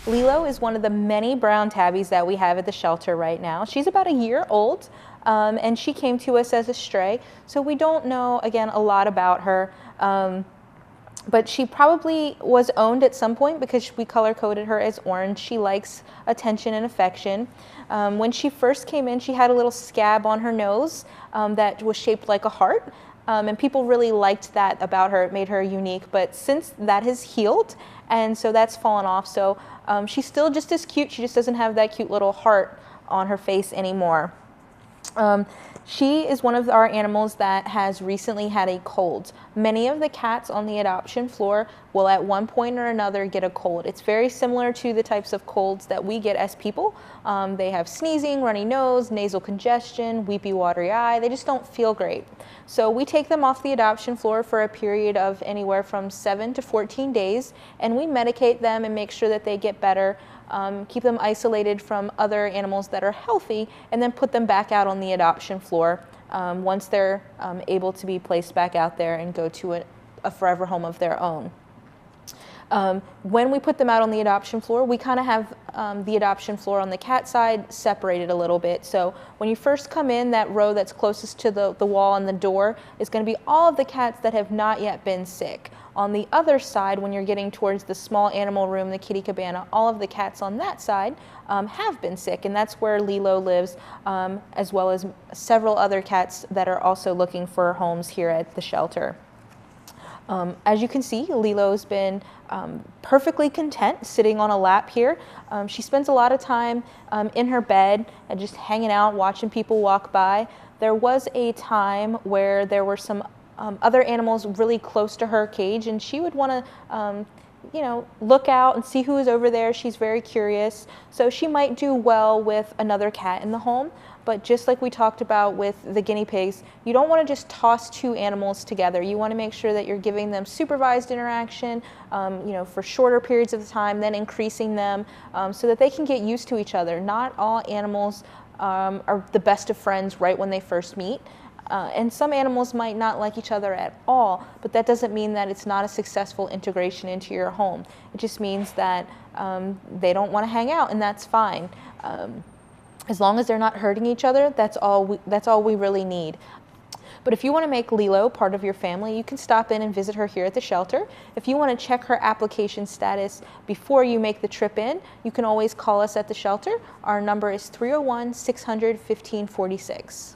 Lilo is one of the many brown tabbies that we have at the shelter right now. She's about a year old, and she came to us as a stray, so we don't know, again, a lot about her. But she probably was owned at some point because we color coded her as orange. She likes attention and affection. When she first came in, she had a little scab on her nose that was shaped like a heart. And people really liked that about her. It made her unique. But since that has healed, and so that's fallen off, so she's still just as cute. She just doesn't have that cute little heart on her face anymore. She is one of our animals that has recently had a cold. Many of the cats on the adoption floor will at one point or another get a cold. It's very similar to the types of colds that we get as people. They have sneezing, runny nose, nasal congestion, weepy, watery eye. They just don't feel great. So we take them off the adoption floor for a period of anywhere from 7 to 14 days, and we medicate them and make sure that they get better. Keep them isolated from other animals that are healthy, and then put them back out on the adoption floor once they're able to be placed back out there and go to a forever home of their own. When we put them out on the adoption floor, we kind of have the adoption floor on the cat side separated a little bit. So when you first come in, that row that's closest to the wall and the door is going to be all of the cats that have not yet been sick. On the other side, when you're getting towards the small animal room, the kitty cabana, all of the cats on that side have been sick, and that's where Lilo lives, as well as several other cats that are also looking for homes here at the shelter. As you can see, Lilo's been perfectly content sitting on a lap here. She spends a lot of time in her bed and just hanging out, watching people walk by. There was a time where there were some other animals really close to her cage, and she would want to look out and see who is over there. She's very curious, so she might do well with another cat in the home. But just like we talked about with the guinea pigs, you don't want to just toss two animals together. You want to make sure that you're giving them supervised interaction, for shorter periods of time, then increasing them so that they can get used to each other. Not all animals are the best of friends right when they first meet. And some animals might not like each other at all, but that doesn't mean that it's not a successful integration into your home. It just means that they don't want to hang out, and that's fine. As long as they're not hurting each other, that's all we really need. But if you want to make Lilo part of your family, you can stop in and visit her here at the shelter. If you want to check her application status before you make the trip in, you can always call us at the shelter. Our number is 301-600-1546.